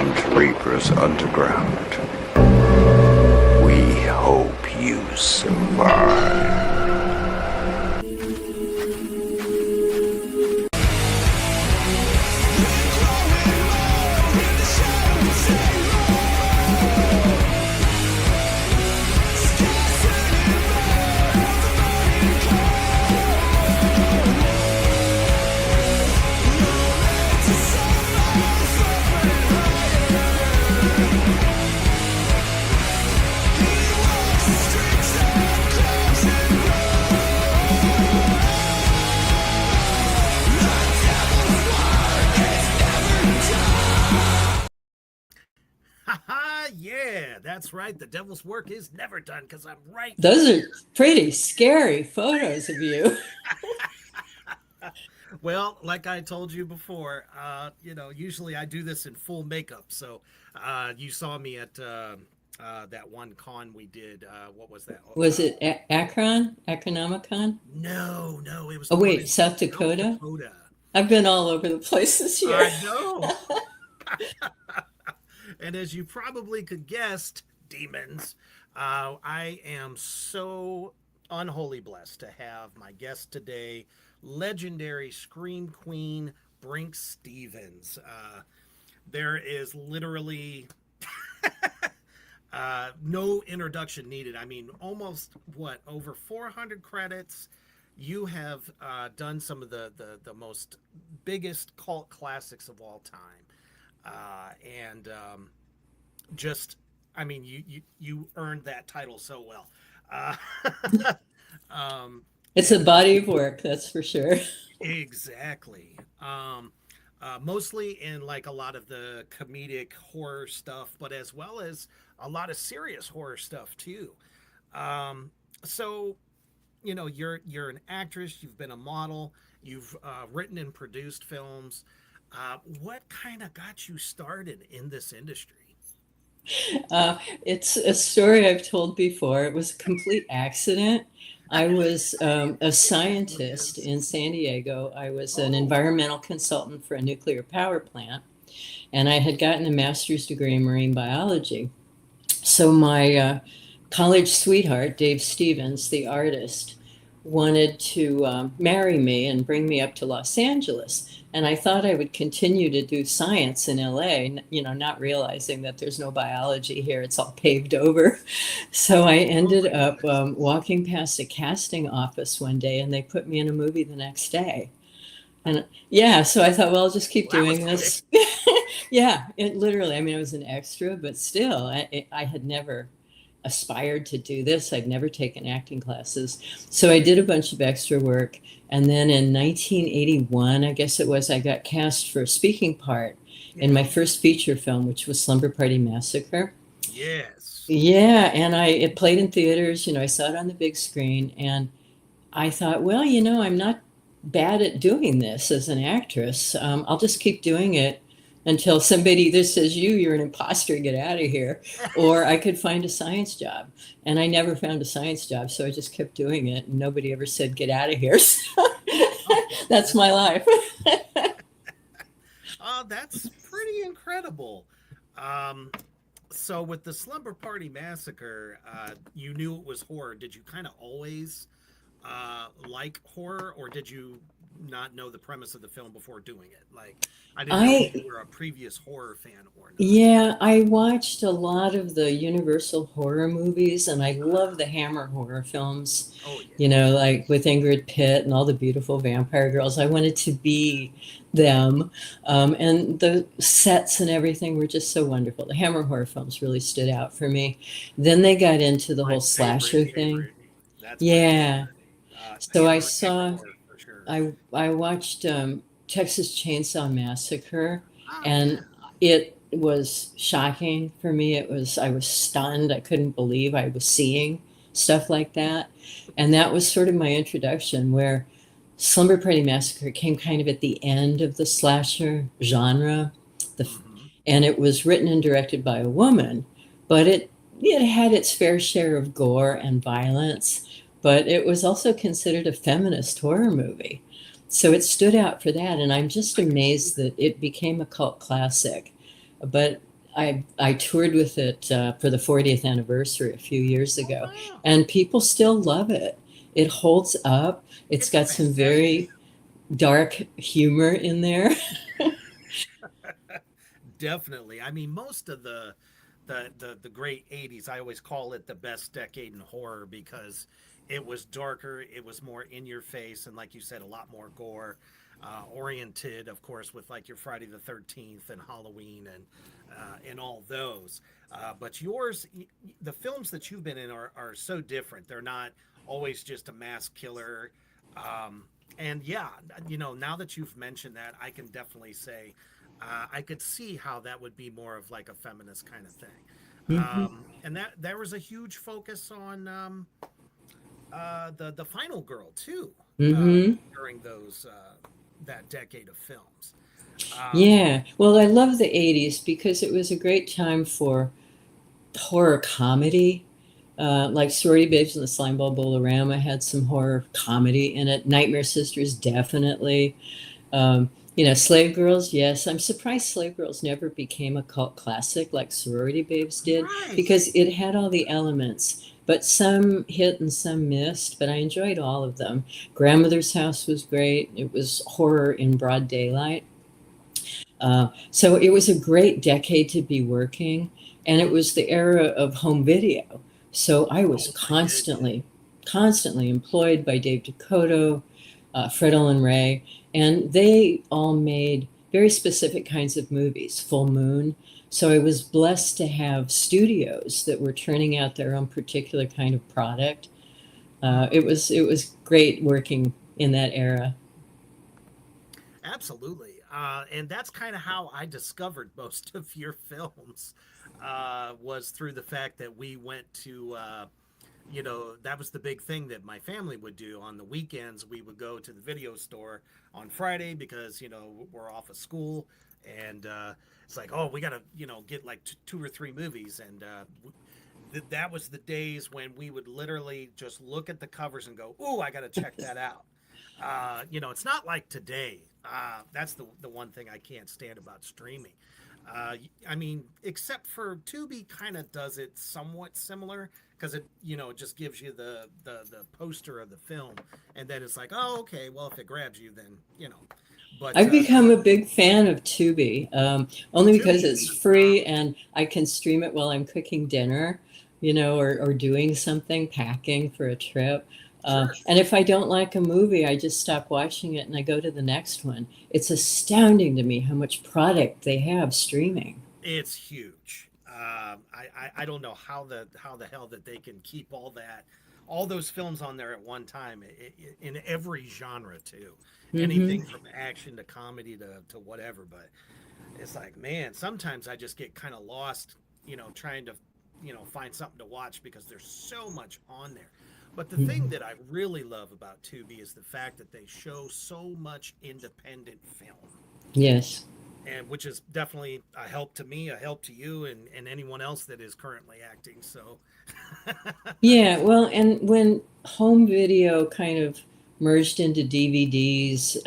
Grim Reaper's underground. We hope you survive. Yeah, that's right. The devil's work is never done because I'm right. Those are pretty scary photos of you. Well, like I told you before, usually I do this in full makeup. So you saw me at that one con we did. What was that? Was it Akron? Akronomicon? No, it was. Oh, the one wait, in South Dakota? Dakota. I've been all over the place this year. I know. And as you probably could guess, demons, I am so unholy blessed to have my guest today, legendary Scream Queen Brinke Stevens. There is literally no introduction needed. I mean, almost over 400 credits. You have done some of the most biggest cult classics of all time. And just, I mean, you earned that title so well. It's a body of work, that's for sure. Exactly. Mostly in like a lot of the comedic horror stuff, but as well as a lot of serious horror stuff too. So, you're an actress, you've been a model, you've written and produced films. What kind of got you started in this industry? It's a story I've told before. It was a complete accident. I was a scientist in San Diego. I was an environmental consultant for a nuclear power plant, and I had gotten a master's degree in marine biology. So my college sweetheart, Dave Stevens, the artist, wanted to marry me and bring me up to Los Angeles. And I thought I would continue to do science in LA, not realizing that there's no biology here. It's all paved over. So I ended up walking past a casting office one day, and they put me in a movie the next day. And yeah, so I thought, well, I'll just keep doing this. Yeah, it literally, I mean, I was an extra, but still, I had never aspired to do this. I'd never taken acting classes. So I did a bunch of extra work. And then in 1981, I guess it was, I got cast for a speaking part in my first feature film, which was Slumber Party Massacre. Yes. Yeah, and it played in theaters. I saw it on the big screen, and I thought, well, I'm not bad at doing this as an actress. I'll just keep doing it until somebody either says, you're an imposter, get out of here, or I could find a science job. And I never found a science job, so I just kept doing it, and nobody ever said, get out of here. So that's my life. That's pretty incredible. So with the Slumber Party Massacre, you knew it was horror. Did you kind of always like horror, or did you not know the premise of the film before doing it? Like, I didn't know if you were a previous horror fan or not. Yeah, I watched a lot of the Universal horror movies, and I love the Hammer horror films. Oh, yeah. Like with Ingrid Pitt and all the beautiful vampire girls. I wanted to be them. And the sets and everything were just so wonderful. The Hammer horror films really stood out for me. Then they got into the whole slasher thing. That's Yeah. So I Hammer saw, horror for sure. I watched Texas Chainsaw Massacre, Oh, and it was shocking for me. I was stunned. I couldn't believe I was seeing stuff like that. And that was sort of my introduction, where Slumber Party Massacre came kind of at the end of the slasher genre. And it was written and directed by a woman, but it had its fair share of gore and violence, but it was also considered a feminist horror movie. So it stood out for that. And I'm just amazed that it became a cult classic. But I toured with it for the 40th anniversary a few years Oh ago, wow, and people still love it. It holds up. It's it's a got some fantastic. very dark humor in there. Definitely. I mean, most of the great '80s, I always call it the best decade in horror because it was darker, it was more in your face, and like you said, a lot more gore oriented, of course, with like your Friday the 13th and Halloween and all those. But yours, the films that you've been in are so different. They're not always just a mass killer. Um, and yeah, now that you've mentioned that, I can definitely say I could see how that would be more of like a feminist kind of thing. Hmm. And that there was a huge focus on the final girl too uh, Hmm. during those that decade of films. Um, Yeah. Well, I love the 80s because it was a great time for horror comedy. Like Sorority Babes and the Slimeball Bowl-O-Rama had some horror comedy in it. Nightmare Sisters, definitely. Slave Girls, yes. I'm surprised Slave Girls never became a cult classic like Sorority Babes did right. because it had all the elements. But some hit and some missed, but I enjoyed all of them. Grandmother's House was great. It was horror in broad daylight. So it was a great decade to be working, and it was the era of home video. So I was Oh my goodness. constantly employed by Dave Dakota, Fred Olen Ray, and they all made very specific kinds of movies, Full Moon. So I was blessed to have studios that were turning out their own particular kind of product. It was great working in that era. Absolutely. And that's kind of how I discovered most of your films was through the fact that we went to that was the big thing that my family would do on the weekends. We would go to the video store on Friday because we're off of school, and it's like, oh, we gotta get like two or three movies, and that was the days when we would literally just look at the covers and go, ooh, I gotta check that out. It's not like today. That's the one thing I can't stand about streaming. I mean, except for Tubi, kind of does it somewhat similar because it just gives you the poster of the film, and then it's like, oh, okay, well, if it grabs you, then But I've become a big fan of Tubi, only because Tubi, it's free and I can stream it while I'm cooking dinner, or doing something, packing for a trip. sure, And if I don't like a movie, I just stop watching it and I go to the next one. It's astounding to me how much product they have streaming. it's huge. I don't know how the hell that they can keep all those films on there at one time in every genre too, Hmm. anything from action to comedy to whatever. But it's like, man, sometimes I just get kind of lost, trying to find something to watch because there's so much on there. But the thing Hmm. that I really love about Tubi is the fact that they show so much independent film, Yes. and which is definitely a help to me, a help to you, and anyone else that is currently acting. So, Yeah, well, and when home video kind of merged into DVDs,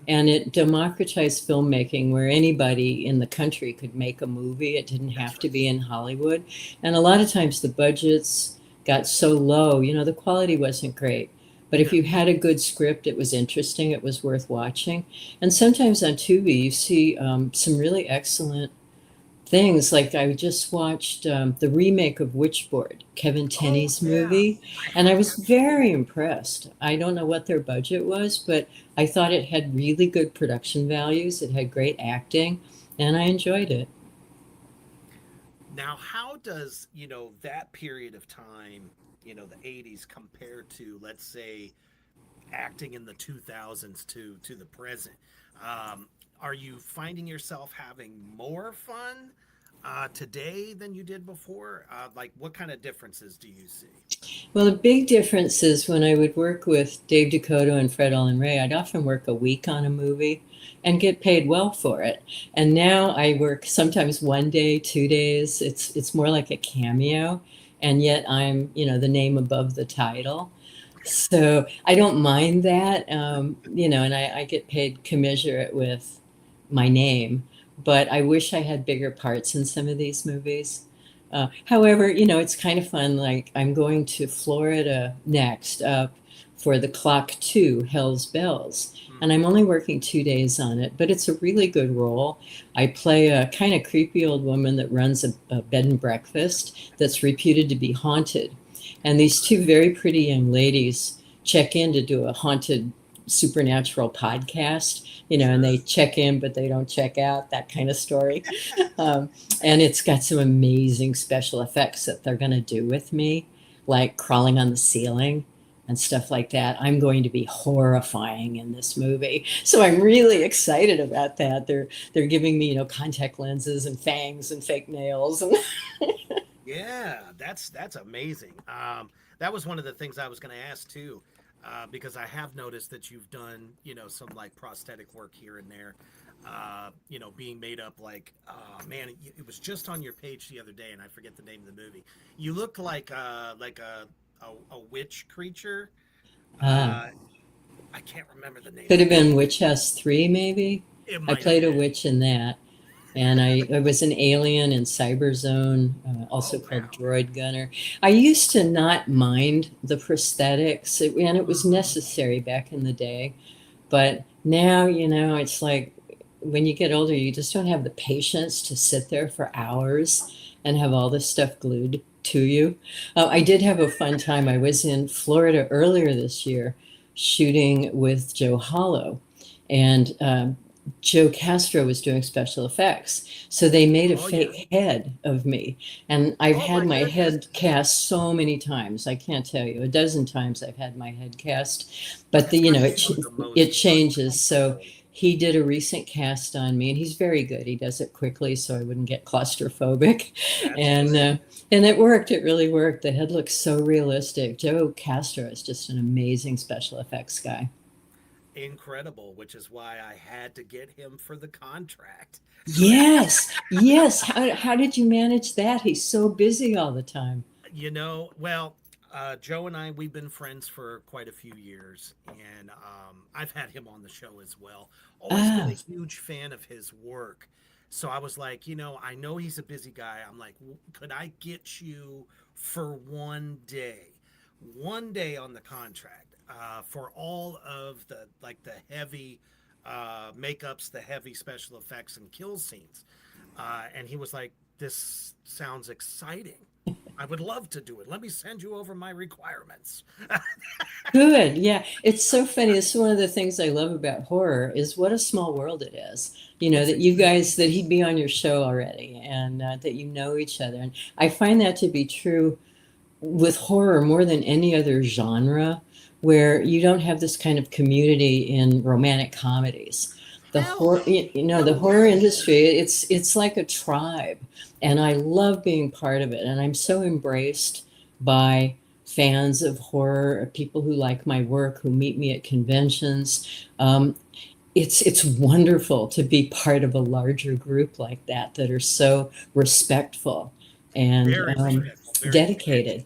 and it democratized filmmaking where anybody in the country could make a movie, it didn't that's have right. to be in Hollywood. And a lot of times the budgets got so low, the quality wasn't great. But if No, you had a good script, it was interesting, it was worth watching. And sometimes on Tubi, you see some really excellent things. Like I just watched the remake of Witchboard, Kevin oh Tenney's yeah, movie, I and I have was not seen very that. impressed. I don't know what their budget was, but I thought it had really good production values. It had great acting, and I enjoyed it. Now, how does that period of time, the '80s, compare to, let's say, acting in the 2000s to the present? Um, are you finding yourself having more fun today than you did before? Like, what kind of differences do you see? Well, the big difference is when I would work with Dave Dakota and Fred Olen Ray, I'd often work a week on a movie and get paid well for it. And now I work sometimes one day, 2 days. It's more like a cameo, and yet I'm, the name above the title. So I don't mind that, and I get paid commensurate with my name. but I wish I had bigger parts in some of these movies. However, it's kind of fun. Like I'm going to Florida next up for the Clock 2, Hell's Bells. And I'm only working 2 days on it, but it's a really good role. I play a kind of creepy old woman that runs a bed and breakfast that's reputed to be haunted. And these two very pretty young ladies check in to do a haunted supernatural podcast, and they check in, but they don't check out, that kind of story. And it's got some amazing special effects that they're going to do with me, like crawling on the ceiling and stuff like that. I'm going to be horrifying in this movie. So I'm really excited about that. They're giving me, contact lenses and fangs and fake nails. And Yeah, that's amazing. That was one of the things I was going to ask too, because I have noticed that you've done, some like prosthetic work here and there. Being made up like, man, it was just on your page the other day, and I forget the name of the movie. You look like a witch creature. I can't remember the name. Could have been Witch House 3, maybe. I played a witch in that. And I was an alien in Cyberzone, also called Droid Gunner. I used to not mind the prosthetics, and it was necessary back in the day. But now, it's like when you get older, you just don't have the patience to sit there for hours and have all this stuff glued to you. I did have a fun time. I was in Florida earlier this year shooting with Joe Hollow, and Joe Castro was doing special effects. So they made a fake head of me. And I've had my head cast so many times. I can't tell you, a dozen times I've had my head cast. But it changes. So he did a recent cast on me, and he's very good. He does it quickly so I wouldn't get claustrophobic. And it worked. It really worked. The head looks so realistic. Joe Castro is just an amazing special effects guy. Incredible, which is why I had to get him for the contract. Yes. How did you manage that? He's so busy all the time. Joe and I, we've been friends for quite a few years, and I've had him on the show as well. Always been a huge fan of his work. So I was like, I know he's a busy guy. I'm like, could I get you for one day on the contract? For all of the heavy makeups, the heavy special effects and kill scenes. And he was like, this sounds exciting. I would love to do it. Let me send you over my requirements. Good. Yeah. It's so funny. It's one of the things I love about horror is what a small world it is. That you guys, that he'd be on your show already, and that each other. And I find that to be true with horror more than any other genre, where you don't have this kind of community in romantic comedies. The horror industry, it's like a tribe, and I love being part of it. And I'm so embraced by fans of horror, people who like my work, who meet me at conventions. It's wonderful to be part of a larger group like that are so respectful and dedicated.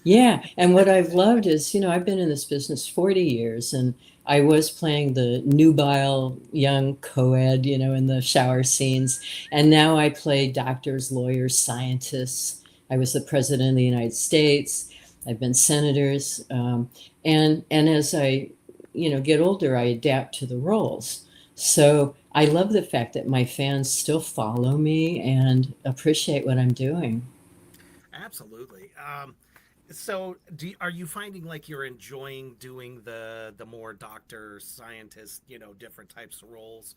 Yeah. And what I've loved is, I've been in this business 40 years, and I was playing the nubile young co-ed, in the shower scenes. And now I play doctors, lawyers, scientists. I was the president of the United States. I've been senators. And as I, get older, I adapt to the roles. So I love the fact that my fans still follow me and appreciate what I'm doing. Absolutely. So are you finding like you're enjoying doing the more doctor, scientist, different types of roles,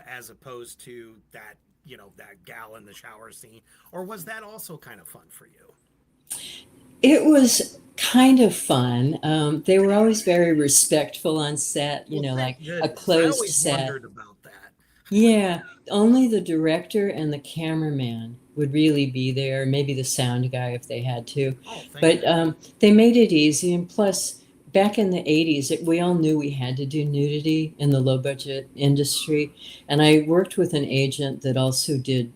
as opposed to that, that gal in the shower scene? Or was that also kind of fun for you? It was kind of fun. They were always very respectful on set, like a closed set. I wondered about that. Yeah, only the director and the cameraman would really be there, maybe the sound guy if they had to. But they made it easy. And plus, back in the 80s, we all knew we had to do nudity in the low budget industry. And I worked with an agent that also did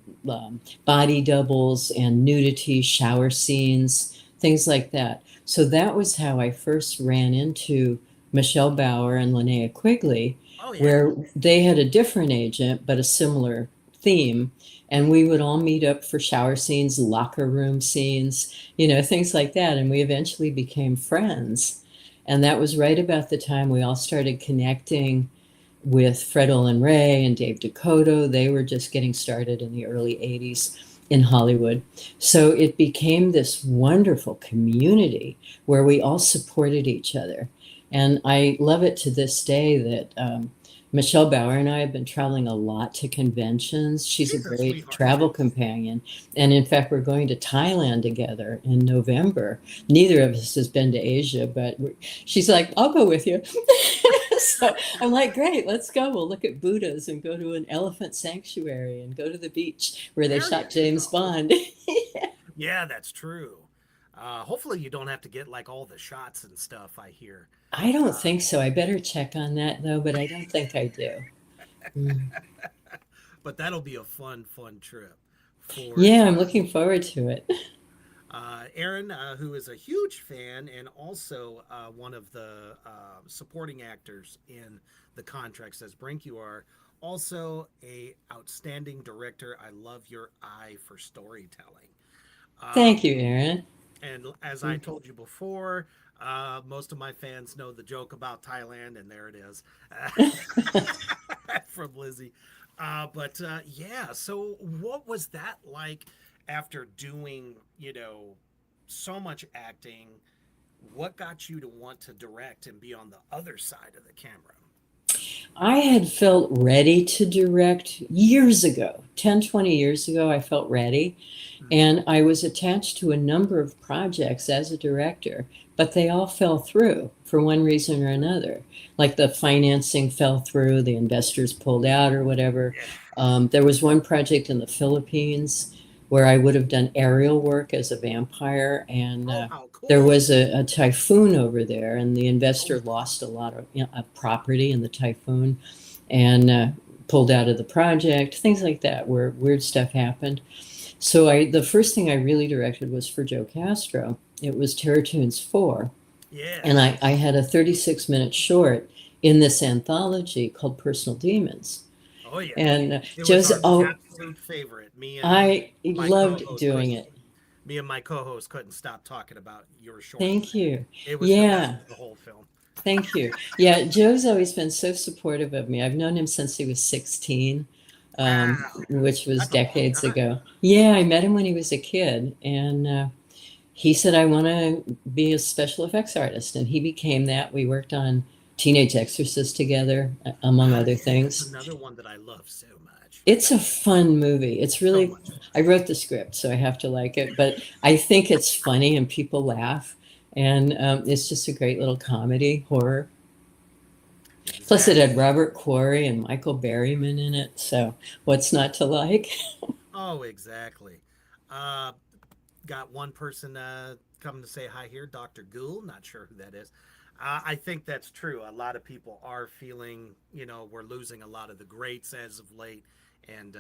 body doubles and nudity, shower scenes, things like that. So that was how I first ran into Michelle Bauer and Linnea Quigley, where they had a different agent, but a similar theme. And we would all meet up for shower scenes, locker room scenes, things like that. And we eventually became friends. And that was right about the time we all started connecting with Fred Olen Ray and Dave Dakota. They were just getting started in the early 80s in Hollywood. So it became this wonderful community where we all supported each other. And I love it to this day that Michelle Bauer and I have been traveling a lot to conventions. She's a great sweetheart. travel companion. And in fact, we're going to Thailand together in November. Neither of us has been to Asia, but she's like, I'll go with you. So I'm like, great, let's go. We'll look at Buddhas and go to an elephant sanctuary and go to the beach where they shot James Bond. Yeah, that's true. Hopefully you don't have to get like all the shots and stuff, I hear. I don't think so. I better check on that though, but I don't think I do. But that'll be a fun trip. Yeah, I'm looking forward to it. Aaron, who is a huge fan and also one of the supporting actors in the contract, says, Brink, you are also a outstanding director. I love your eye for storytelling. Thank you, Aaron. And as I told you before, most of my fans know the joke about Thailand, and there it is from Lizzie. But yeah, so what was that like after doing, so much acting? What got you to want to direct and be on the other side of the camera? I had felt ready to direct years ago, 10, 20 years ago. I felt ready. And I was attached to a number of projects as a director, but they all fell through for one reason or another. Like the financing fell through, the investors pulled out or whatever. There was one project in the Philippines where I would have done aerial work as a vampire. And cool. There was a typhoon over there, and the investor lost a lot of property in the typhoon and pulled out of the project, things like that, where weird stuff happened. So the first thing I really directed was for Joe Castro. It was Toons 4. Yeah. And I had a 36-minute short in this anthology called Personal Demons. Oh, yeah. And Joe's absolute favorite. I loved doing it. Me and my co-host couldn't stop talking about your short. Thank you. It was the best of the whole film. Thank you. Yeah, Joe's always been so supportive of me. I've known him since he was 16. Which was decades ago. Yeah, I met him when he was a kid, and he said, I want to be a special effects artist, and he became that. We worked on Teenage Exorcist together, among other things. That's another one that I love so much. It's a fun movie. It's really, I wrote the script, so I have to like it, but I think it's funny and people laugh, and it's just a great little comedy, horror. Plus, it had Robert Quarry and Michael Berryman in it, so what's not to like? Oh, exactly. Got one person coming to say hi here, Dr. Gould. Not sure who that is. I think that's true. A lot of people are feeling, we're losing a lot of the greats as of late, and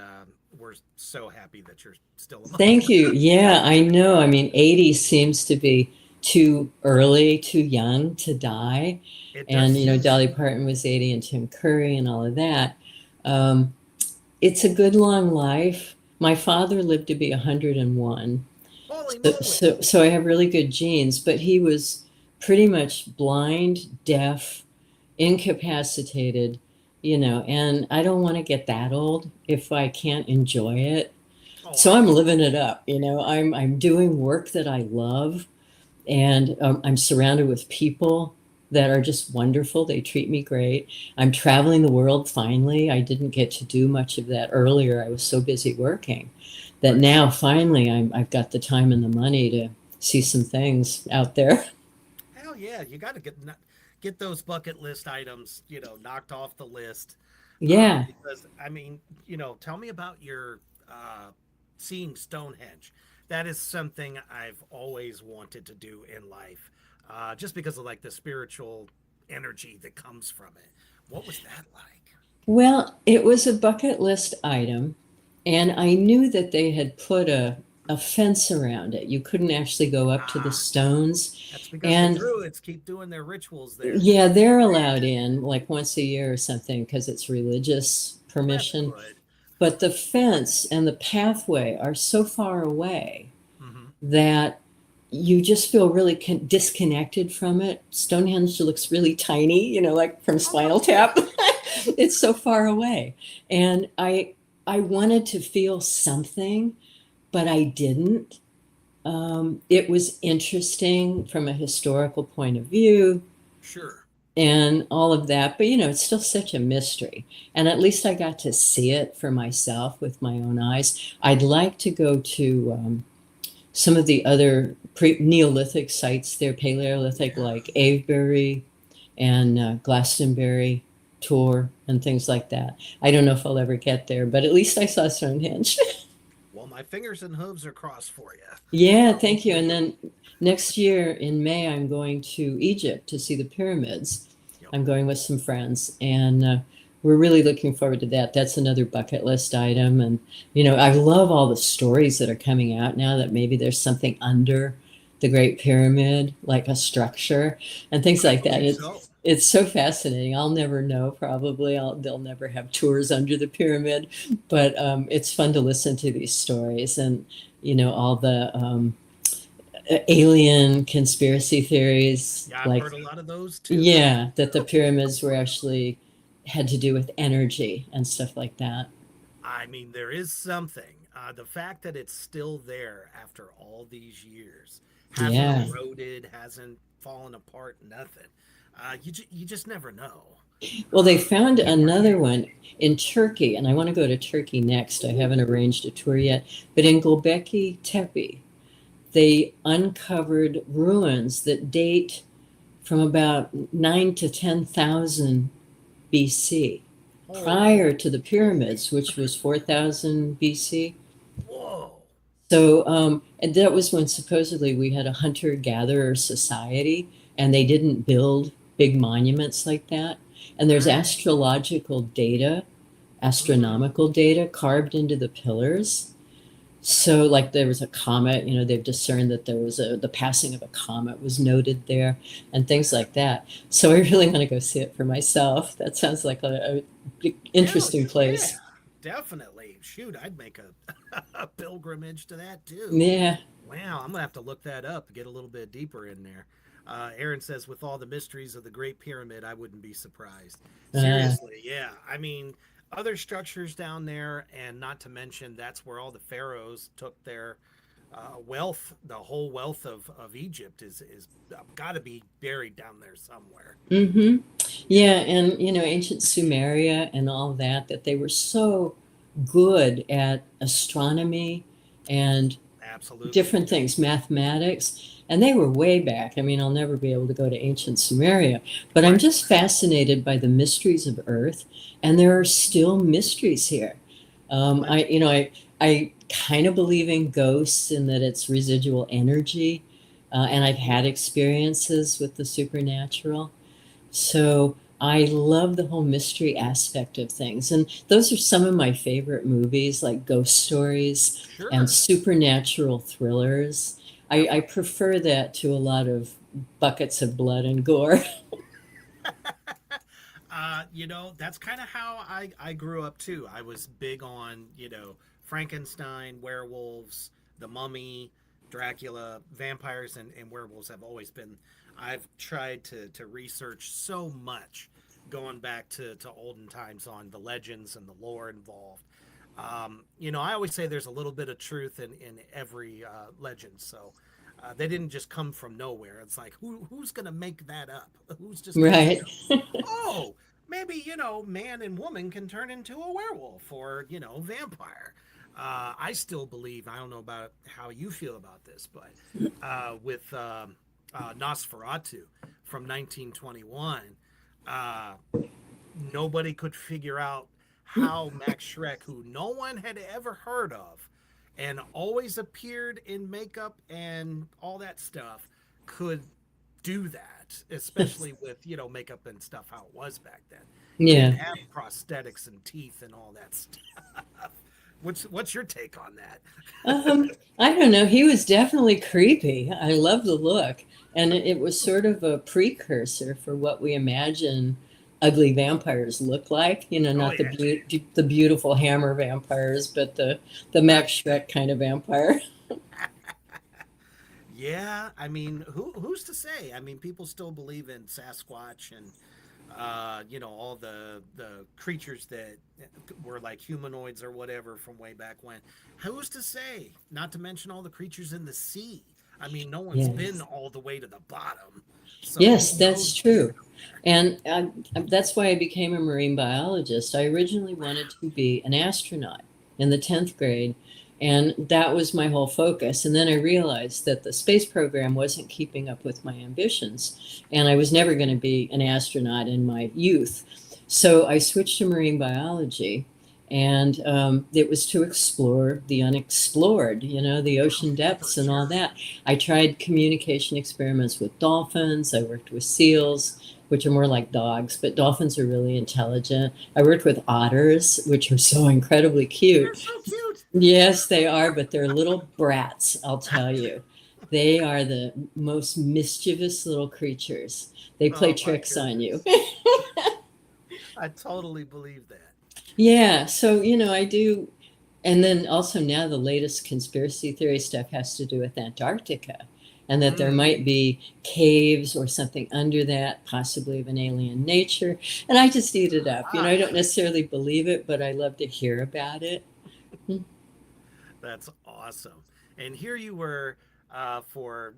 we're so happy that you're still alive. Thank you. Yeah, I know. I mean, 80 seems to be too early, too young to die. And, Dolly Parton was 80 and Tim Curry and all of that. It's a good long life. My father lived to be 101. So I have really good genes, but he was pretty much blind, deaf, incapacitated, and I don't want to get that old if I can't enjoy it. So I'm living it up. I'm doing work that I love, and I'm surrounded with people that are just wonderful. They treat me great. I'm traveling the world finally. I didn't get to do much of that earlier. I was so busy working that now finally I've got the time and the money to see some things out there. Hell yeah, you got to get those bucket list items, knocked off the list. Yeah. Because tell me about your seeing Stonehenge. That is something I've always wanted to do in life. Just because of like the spiritual energy that comes from it. What was that like? Well, it was a bucket list item, and I knew that they had put a fence around it. You couldn't actually go up to the stones. That's because the Druids keep doing their rituals there. Yeah, they're allowed in like once a year or something because it's religious permission. but the fence and the pathway are so far away that you just feel really disconnected from it. Stonehenge looks really tiny, you know, like from Spinal Tap. It's so far away. And I wanted to feel something, but I didn't. It was interesting from a historical point of view. Sure. And all of that, but you know, it's still such a mystery. And at least I got to see it for myself with my own eyes. I'd like to go to some of the other Neolithic sites there, Paleolithic, like Avebury and Glastonbury, Tor, and things like that. I don't know if I'll ever get there, but at least I saw Stonehenge. Well, my fingers and hooves are crossed for you. Yeah, thank you. And then next year in May, I'm going to Egypt to see the pyramids. Yep. I'm going with some friends, and we're really looking forward to that. That's another bucket list item. And, you know, I love all the stories that are coming out now that maybe there's something under the Great Pyramid, like a structure and things like that. It's so fascinating. I'll never know, probably. They'll never have tours under the pyramid, but it's fun to listen to these stories and, you know, all the alien conspiracy theories. Yeah, I've heard a lot of those too. Yeah, that the pyramids were actually had to do with energy and stuff like that. I mean, there is something. The fact that it's still there after all these years, hasn't eroded, hasn't fallen apart, nothing. You just never know. Well, they found another one in Turkey, and I want to go to Turkey next. I haven't arranged a tour yet, but in Göbekli Tepe, they uncovered ruins that date from about 9 to 10,000 BC, prior to the pyramids, which was 4,000 BC. Whoa. So, and that was when supposedly we had a hunter-gatherer society, and they didn't build big monuments like that. And there's astronomical data carved into the pillars. So like there was a comet, you know, they've discerned that there was the passing of a comet was noted there and things like that. So I really want to go see it for myself. That sounds like a interesting place. Yeah, definitely. Shoot, I'd make a pilgrimage to that too. Yeah. Wow, I'm going to have to look that up, get a little bit deeper in there. Aaron says, with all the mysteries of the Great Pyramid, I wouldn't be surprised. Seriously, yeah. I mean, other structures down there, and not to mention that's where all the pharaohs took their wealth. The whole wealth of Egypt is got to be buried down there somewhere. Mm-hmm. Yeah, and you know, ancient Sumeria and all that they were so good at astronomy and absolutely different things, mathematics. And they were way back. I mean, I'll never be able to go to ancient Sumeria, but I'm just fascinated by the mysteries of Earth, and there are still mysteries here. I kind of believe in ghosts and that it's residual energy, and I've had experiences with the supernatural. So I love the whole mystery aspect of things, and those are some of my favorite movies, like ghost stories and supernatural thrillers. I prefer that to a lot of buckets of blood and gore. You know, that's kind of how I grew up too. I was big on, you know, Frankenstein, werewolves, the Mummy, Dracula, vampires and werewolves have always been. I've tried to research so much going back to olden times on the legends and the lore involved. You know, I always say there's a little bit of truth in every legend. So they didn't just come from nowhere. It's like, who's going to make that up? Who's just right? Oh, maybe, you know, man and woman can turn into a werewolf or, you know, vampire. I still believe, I don't know about how you feel about this, but with Nosferatu from 1921, nobody could figure out how Max Schreck, who no one had ever heard of and always appeared in makeup and all that stuff, could do that, especially with, you know, makeup and stuff, how it was back then. Yeah. Didn't have prosthetics and teeth and all that stuff. What's your take on that? I don't know. He was definitely creepy. I love the look. And it was sort of a precursor for what we imagine ugly vampires look like, not the beautiful hammer vampires, but the Max Schreck kind of vampire. Yeah, I mean, who's to say? I mean, people still believe in Sasquatch and all the creatures that were like humanoids or whatever from way back when. Who's to say? Not to mention all the creatures in the sea. I mean, no one's been all the way to the bottom. So yes, that's true. And that's why I became a marine biologist. I originally wanted to be an astronaut in the 10th grade, and that was my whole focus. And then I realized that the space program wasn't keeping up with my ambitions, and I was never going to be an astronaut in my youth. So I switched to marine biology, and it was to explore the unexplored, the ocean depths and all that. I tried communication experiments with dolphins. I worked with seals, which are more like dogs, but dolphins are really intelligent. I worked with otters, which are so incredibly cute. They're so cute. Yes, they are, but they're little brats, I'll tell you. They are the most mischievous little creatures. They play tricks on you. I totally believe that. Yeah, so I do, and then also now the latest conspiracy theory stuff has to do with Antarctica, and that there might be caves or something under that, possibly of an alien nature. And I just eat it up. I don't necessarily believe it, but I love to hear about it. That's awesome. And here you were for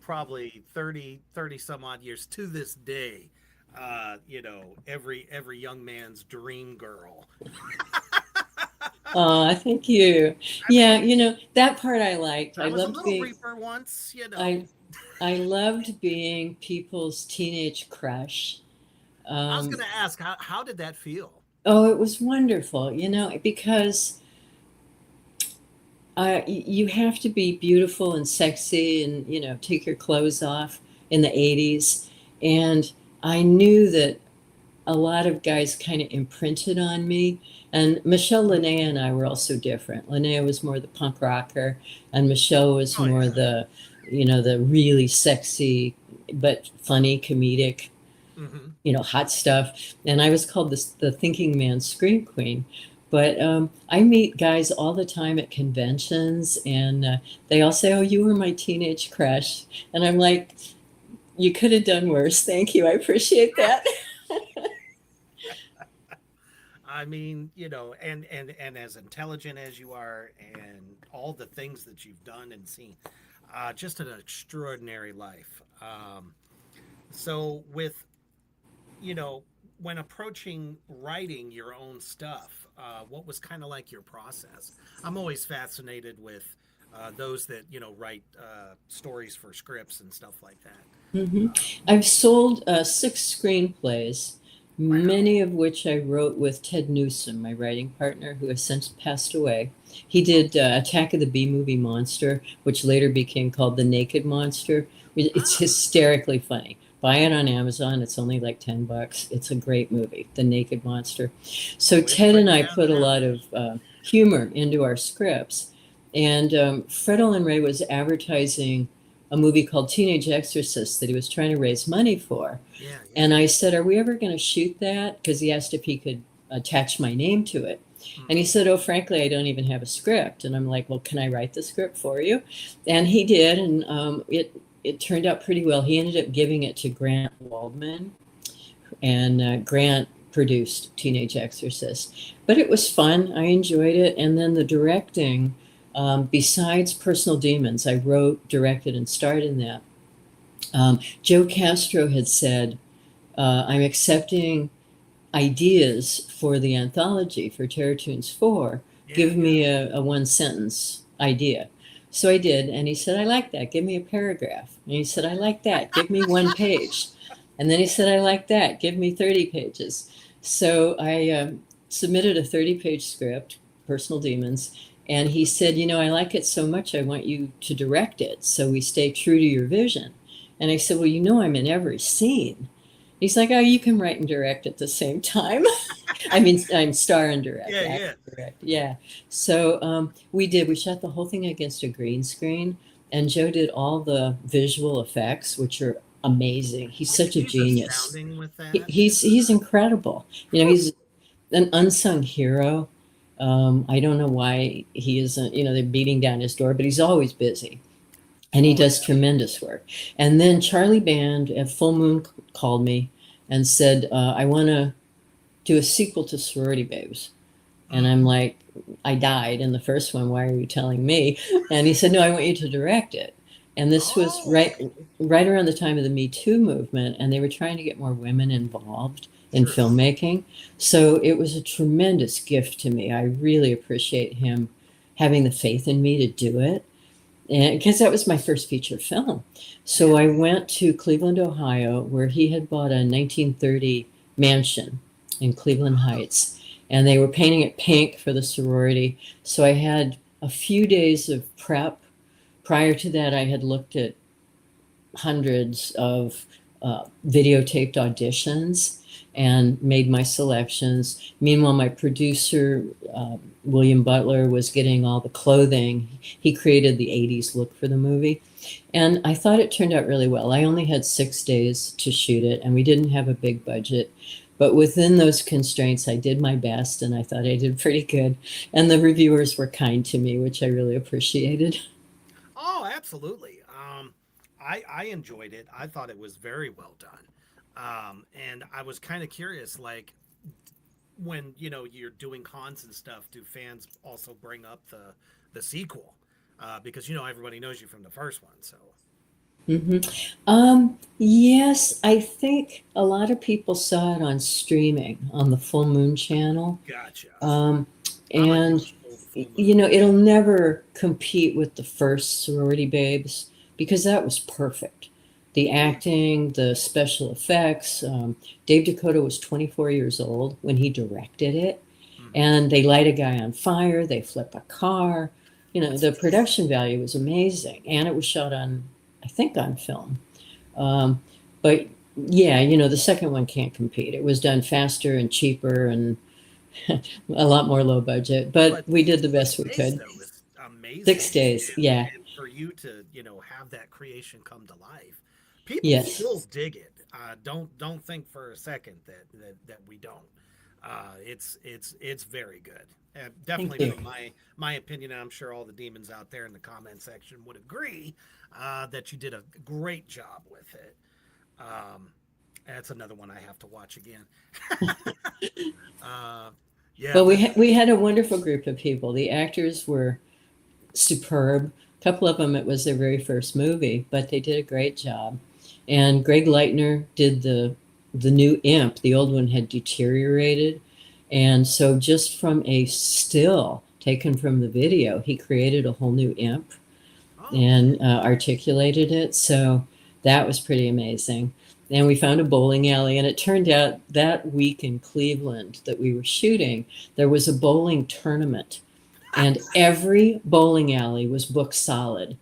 probably 30 some odd years to this day. Every young man's dream girl. Oh, thank you. Yeah, that part I liked. I was loved a little reaper once, I loved being people's teenage crush. I was going to ask, how did that feel? Oh, it was wonderful, because you have to be beautiful and sexy and, take your clothes off in the 80s. And I knew that a lot of guys kind of imprinted on me. And Michelle Linnea and I were also different. Linnea was more the punk rocker, and Michelle was more the really sexy but funny comedic, hot stuff. And I was called the thinking man scream queen. But I meet guys all the time at conventions, and they all say, "Oh, you were my teenage crush," and I'm like, "You could have done worse. Thank you. I appreciate that." I mean, and as intelligent as you are, and all the things that you've done and seen, just an extraordinary life. So with, when approaching writing your own stuff, what was kind of like your process? I'm always fascinated with those that, write stories for scripts and stuff like that. I've sold 6 screenplays. Wow. Many of which I wrote with Ted Newsom, my writing partner, who has since passed away. He did Attack of the B-Movie Monster, which later became called The Naked Monster. It's hysterically funny. Buy it on Amazon. It's only like $10. It's a great movie, The Naked Monster. So Ted and I put a lot of humor into our scripts. And Fred Olen Ray was advertising a movie called Teenage Exorcist that he was trying to raise money for. Yeah. And I said, "Are we ever going to shoot that?" Because he asked if he could attach my name to it. And he said, "Oh, frankly, I don't even have a script." And I'm like, "Well, can I write the script for you?" And he did, and it turned out pretty well. He ended up giving it to Grant Waldman, and Grant produced Teenage Exorcist. But it was fun. I enjoyed it. And then the directing, besides Personal Demons, I wrote, directed, and starred in that. Joe Castro had said, "I'm accepting ideas for the anthology for Terror Toons 4. Give me a one-sentence idea." So I did, and he said, "I like that. Give me a paragraph." And he said, "I like that. Give me 1 page." And then he said, "I like that. Give me 30 pages." So I submitted a 30-page script, Personal Demons, and he said, "I like it so much, I want you to direct it, so we stay true to your vision." And I said, "Well, I'm in every scene." He's like, "Oh, you can write and direct at the same time." I mean, I'm star and direct. Direct. Yeah. So we shot the whole thing against a green screen, and Joe did all the visual effects, which are amazing. He's Oh, such a he's genius. astounding with that. He's incredible. You know, he's an unsung hero. I don't know why he isn't, you know, they're beating down his door, but he's always busy. And he Oh, does tremendous work. And then Charlie Band at Full Moon called me and said, I want to do a sequel to Sorority Babes. And I'm like, I died in the first one. Why are you telling me? And he said, no, I want you to direct it. And this was right around the time of the Me Too movement, and they were trying to get more women involved in filmmaking. So it was a tremendous gift to me. I really appreciate him having the faith in me to do it. And because that was my first feature film. So I went to Cleveland, Ohio, where he had bought a 1930 mansion in Cleveland Heights, and they were painting it pink for the sorority. So I had a few days of prep. Prior to that, I had looked at hundreds of videotaped auditions and made my selections. Meanwhile, my producer, William Butler, was getting all the clothing. He created the 80s look for the movie. And I thought it turned out really well. I only had 6 days to shoot it, and we didn't have a big budget. But within those constraints, I did my best, and I thought I did pretty good. And the reviewers were kind to me, which I really appreciated. Oh, absolutely. I enjoyed it. I thought it was very well done. And I was kind of curious, like, when you're doing cons and stuff, do fans also bring up the sequel? Because everybody knows you from the first one, so. Yes, I think a lot of people saw it on streaming on the Full Moon channel. Gotcha. And it'll never compete with the first Sorority Babes because that was perfect. The acting, the special effects. Dave Dakota was 24 years old when he directed it, and they light a guy on fire, they flip a car. The production value was amazing, and it was shot on, I think, on film. But yeah, the second one can't compete. It was done faster and cheaper and a lot more low budget, but we did the best we could. Though, is amazing. 6 days, yeah. And for you to, have that creation come to life, people still dig it. Don't think for a second that we don't. It's very good. Definitely, from my opinion, and I'm sure all the demons out there in the comment section would agree that you did a great job with it. That's another one I have to watch again. Yeah. Well, we had a wonderful group of people. The actors were superb. A couple of them, it was their very first movie, but they did a great job. And Greg Leitner did the new imp. The old one had deteriorated. And so just from a still taken from the video, he created a whole new imp and articulated it. So that was pretty amazing. And we found a bowling alley, and it turned out that week in Cleveland that we were shooting, there was a bowling tournament, and every bowling alley was booked solid.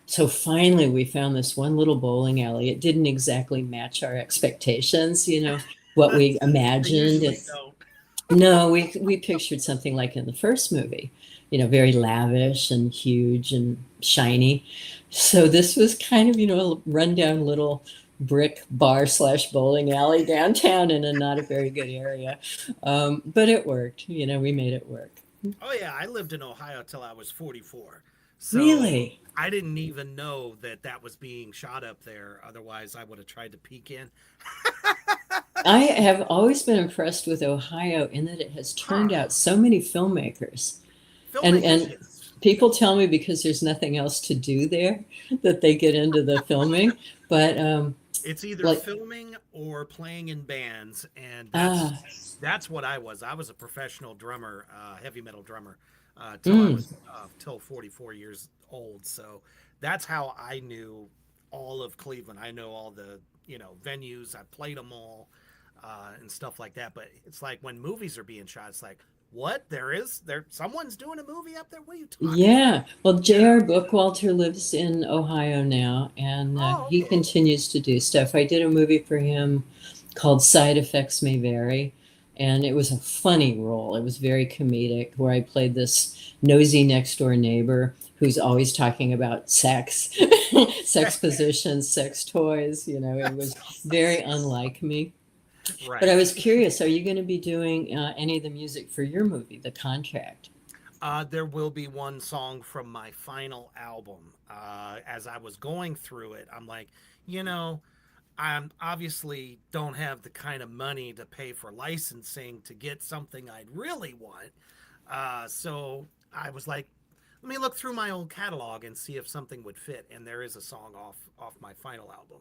So finally, we found this one little bowling alley. It didn't exactly match our expectations, what we imagined. No, we pictured something like in the first movie, very lavish and huge and shiny. So this was kind of, a rundown little brick bar / bowling alley downtown in a not a very good area. But it worked. We made it work. Oh, yeah. I lived in Ohio till I was 44. So really? I didn't even know that was being shot up there. Otherwise, I would have tried to peek in. I have always been impressed with Ohio in that it has turned out so many filmmakers. And people tell me because there's nothing else to do there that they get into the filming. But it's either filming or playing in bands, and that's what I was. I was a professional drummer, heavy metal drummer, till I was till 44 years old. So that's how I knew all of Cleveland. I know all the venues. I played them all and stuff like that. But it's like when movies are being shot, it's like, what? Someone's doing a movie up there? What are you talking about? Well, J.R. Bookwalter lives in Ohio now, and he continues to do stuff. I did a movie for him called Side Effects May Vary, And it was a funny role. It was very comedic, where I played this nosy next door neighbor who's always talking about sex, sex positions, sex toys. You know, it was very unlike me. Right. But I was curious, are you going to be doing any of the music for your movie, The Contract? There will be one song from my final album. As I was going through it, I'm like, you know, I obviously don't have the kind of money to pay for licensing to get something I'd really want. So I was like, let me look through my old catalog and see if something would fit. And there is a song off my final album.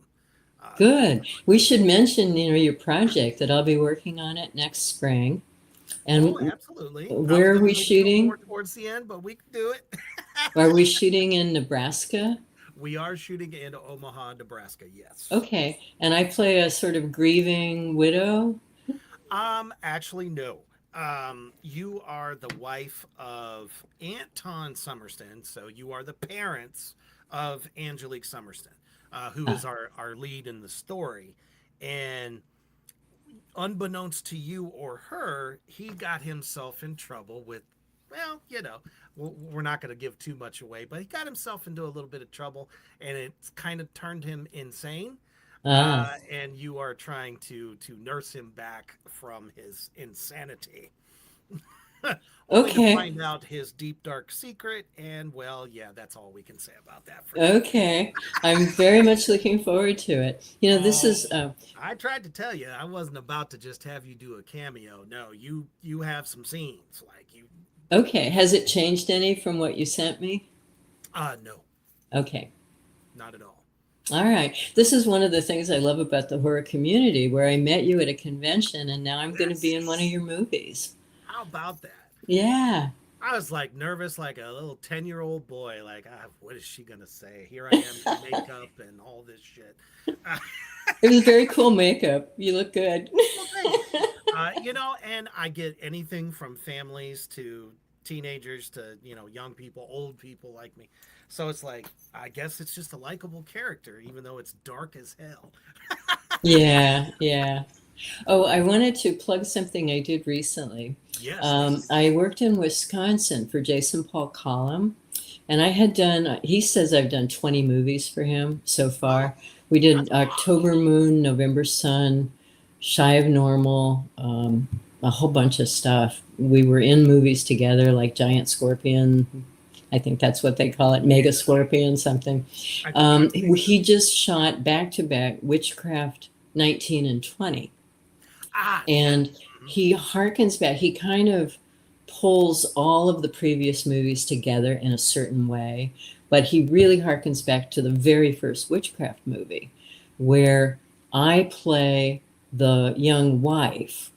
Good. We should mention, your project, that I'll be working on it next spring. And Oh, absolutely. where are we shooting? More towards the end, but we can do it. Are we shooting in Nebraska? We are shooting in Omaha, Nebraska. Yes. Okay. And I play a sort of grieving widow. Actually, no. You are the wife of Anton Summerston, so you are the parents of Angelique Summerston, who is our lead in the story. And unbeknownst to you or her, he got himself in trouble with, well, we're not going to give too much away, but he got himself into a little bit of trouble, and it's kind of turned him insane. And you are trying to nurse him back from his insanity. Only Okay. to find out his deep dark secret, and well, yeah, that's all we can say about that for now. Okay. I'm very much looking forward to it. This is I tried to tell you I wasn't about to just have you do a cameo. No, you have some scenes like you. okay. Has it changed any from what you sent me? No, Okay. not at all. All right. This is one of the things I love about the horror community, where I met you at a convention and now I'm going to be in one of your movies. How about that? Yeah. I was like nervous, like a little 10-year-old boy. Like, what is she gonna say? Here I am in makeup and all this shit. It was very cool makeup. You look good. And I get anything from families to teenagers to young people, old people like me. So it's like, I guess it's just a likable character, even though it's dark as hell. Yeah, yeah. Oh, I wanted to plug something I did recently. Yes. I worked in Wisconsin for Jason Paul Collum, and I had done, he says I've done 20 movies for him so far. We did October Moon, November Sun, Shy of Normal, a whole bunch of stuff. We were in movies together, like Giant Scorpion. I think that's what they call it, Mega Scorpion, something. He just shot back-to-back Witchcraft 19 and 20. And he harkens back. He kind of pulls all of the previous movies together in a certain way, but he really harkens back to the very first Witchcraft movie, where I play the young wife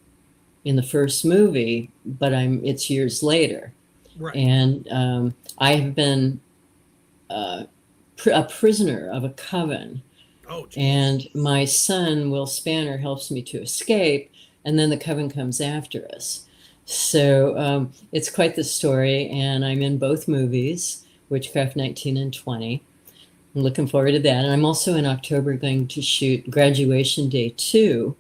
in the first movie, but it's years later. Right. And I have been a prisoner of a coven. Oh, geez. And my son, Will Spanner, helps me to escape, and then the coven comes after us. So it's quite the story, and I'm in both movies, Witchcraft 19 and 20. I'm looking forward to that. And I'm also in October going to shoot Graduation Day 2.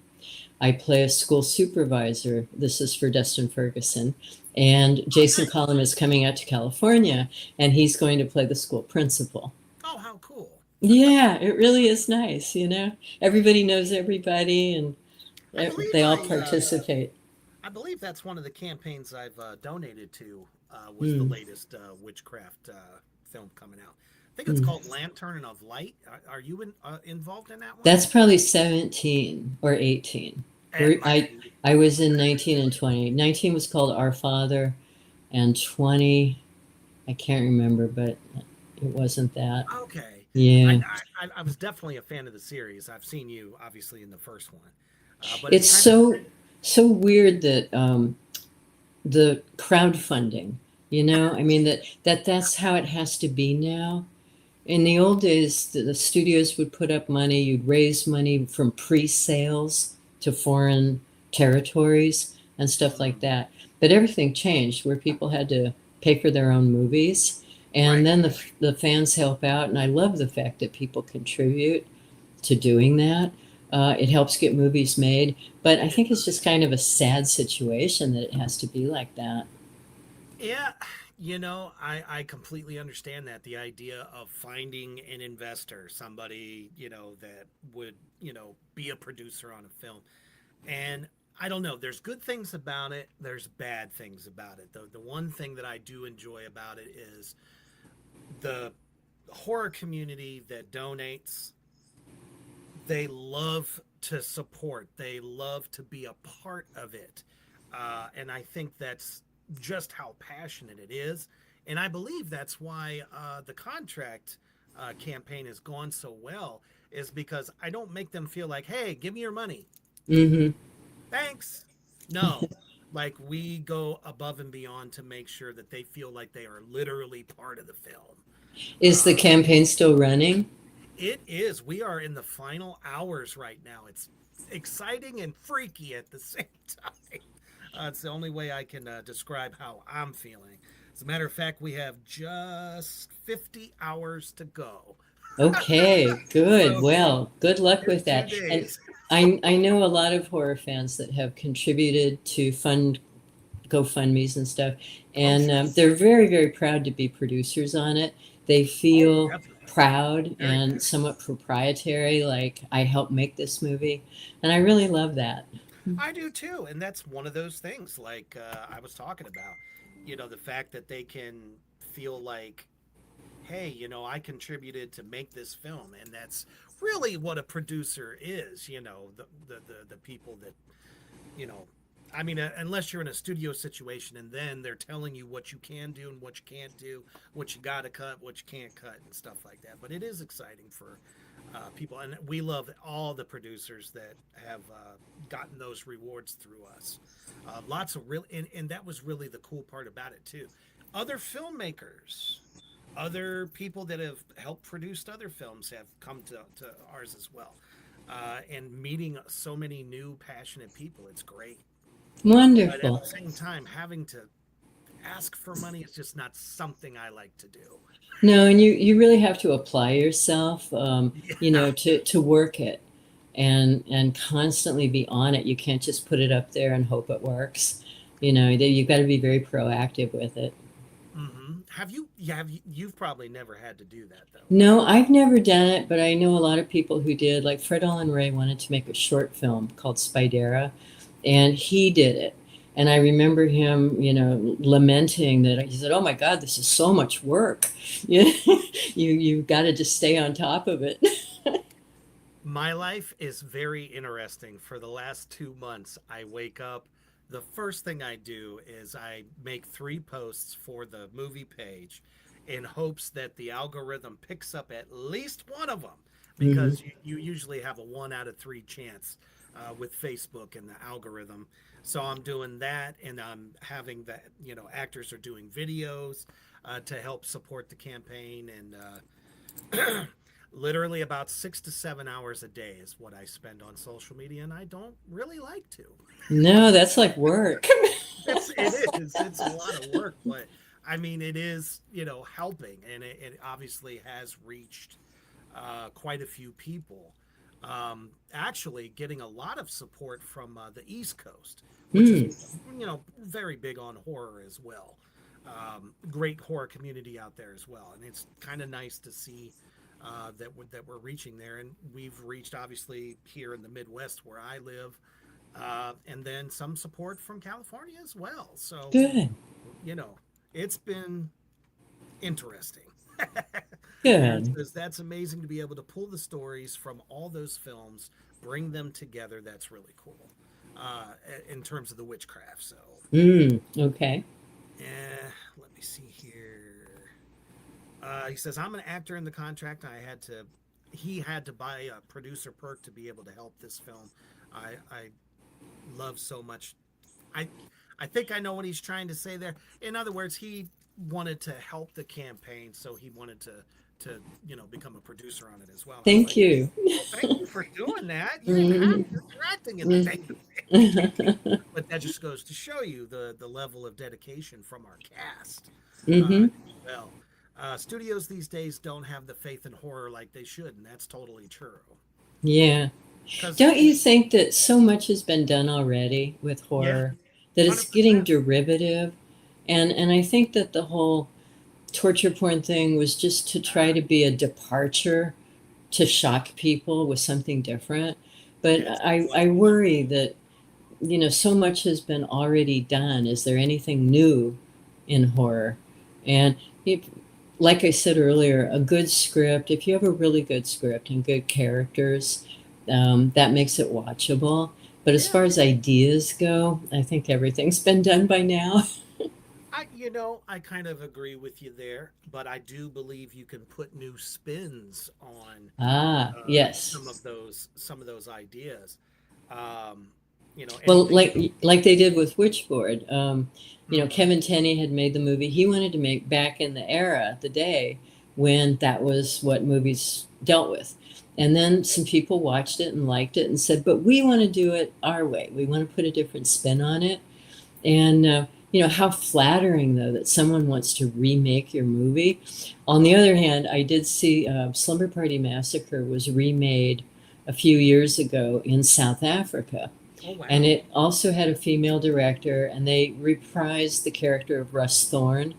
I play a school supervisor. This is for Dustin Ferguson. And Jason Collum is coming out to California, and he's going to play the school principal. Oh, how cool. Yeah, it really is nice, Everybody knows everybody, and they all participate. I believe that's one of the campaigns I've donated to, was the latest Witchcraft film coming out. I think it's called Lantern of Light. Are you involved in that one? That's probably 17 or 18. I was in 19 and 20. 19 was called Our Father, and 20, I can't remember, but it wasn't that. Okay. Yeah. I was definitely a fan of the series. I've seen you, obviously, in the first one. But it's so weird that the crowdfunding, I mean, that's how it has to be now. In the old days, the studios would put up money, you'd raise money from pre-sales to foreign territories and stuff like that. But everything changed, where people had to pay for their own movies. And then the fans help out. And I love the fact that people contribute to doing that. It helps get movies made. But I think it's just kind of a sad situation that it has to be like that. Yeah, I completely understand that. The idea of finding an investor, somebody, that would, be a producer on a film. And I don't know, there's good things about it, there's bad things about it. The one thing that I do enjoy about it is the horror community that donates, they love to support, they love to be a part of it. And I think that's just how passionate it is. And I believe that's why the contract campaign has gone so well, is because I don't make them feel like, hey, give me your money. Hmm. Thanks. No, like we go above and beyond to make sure that they feel like they are literally part of the film. Is the Uh, campaign still running? It is. We are in the final hours right now. It's exciting and freaky at the same time. It's the only way I can describe how I'm feeling. As a matter of fact, we have just 50 hours to go. Okay, good. So Well, good luck in with two that. And days. I know a lot of horror fans that have contributed to fund GoFundMe's and stuff, Oh, and sure. they're very, very proud to be producers on it. They Oh, feel definitely. proud Very and passionate. somewhat proprietary, like I helped make this movie, and I really love that. I do too. And that's one of those things, like I was talking about, the fact that they can feel like, hey, I contributed to make this film, and that's really what a producer is. The people that, you know, I mean, unless you're in a studio situation, and then they're telling you what you can do and what you can't do, what you got to cut, what you can't cut, and stuff like that. But it is exciting for people, and we love all the producers that have gotten those rewards through us. Lots of real, and that was really the cool part about it too. Other filmmakers, other people that have helped produce other films have come to ours as well. And meeting so many new passionate people, it's great. But at Wonderful. the same time, having to ask for money is just not something I like to do. No, and you really have to apply yourself, Yeah. to work it and constantly be on it. You can't just put it up there and hope it works. You've got to be very proactive with it. Have you? Yeah, you've probably never had to do that though, right? No, I've never done it, but I know a lot of people who did. Like Fred Allen Ray wanted to make a short film called Spidera, and he did it. And I remember him, lamenting that he said, "Oh my God, this is so much work. You you've got to just stay on top of it." My life is very interesting. For the last 2 months, I wake up. The first thing I do is I make 3 posts for the movie page in hopes that the algorithm picks up at least one of them, Hmm. because you usually have a 1 out of 3 chance with Facebook and the algorithm. So I'm doing that, and I'm having that, actors are doing videos to help support the campaign. And literally about 6 to 7 hours a day is what I spend on social media, and I don't really like to. No, that's like work. It's a lot of work, but I mean, it is, helping, and it obviously has reached quite a few people. Actually, getting a lot of support from the East Coast, which is, Hmm. very big on horror as well. Great horror community out there as well, and it's kind of nice to see that we're reaching there, and we've reached obviously here in the Midwest where I live, and then some support from California as well. So, Good. you know, it's been interesting. Good. That's amazing to be able to pull the stories from all those films, bring them together. That's really cool in terms of the witchcraft. So, Okay. let me see here. He says, I'm an actor in the contract. He had to buy a producer perk to be able to help this film. I love so much. I, I think I know what he's trying to say there. In other words, he wanted to help the campaign, so he wanted to become a producer on it as well. And I was Thank like, you. well, thank you for doing that. You didn't have Mhm. to. You're acting in the thing. But that just goes to show you the level of dedication from our cast Hmm. as well. Studios these days don't have the faith in horror like they should, and that's totally true. Yeah. Because Don't you think that so much has been done already with yeah, horror that it's getting 100%. derivative? And I think that the whole torture porn thing was just to try to be a departure to shock people with something different. But Yes. I worry that, so much has been already done. Is there anything new in horror? And if, like I said earlier, a good script, if you have a really good script and good characters, that makes it watchable. But as Yeah. far as ideas go, I think everything's been done by now. I kind of agree with you there, but I do believe you can put new spins on Ah, yes. some of those ideas. Um, Well, anything. like they did with Witchboard. Mhm. Kevin Tenney had made the movie he wanted to make back in the era, the day when that was what movies dealt with. And then some people watched it and liked it and said, "But we want to do it our way. We want to put a different spin on it." And how flattering though that someone wants to remake your movie. On the other hand, I did see Slumber Party Massacre was remade a few years ago in South Africa, Oh and wow. it also had a female director, and they reprised the character of Russ Thorne.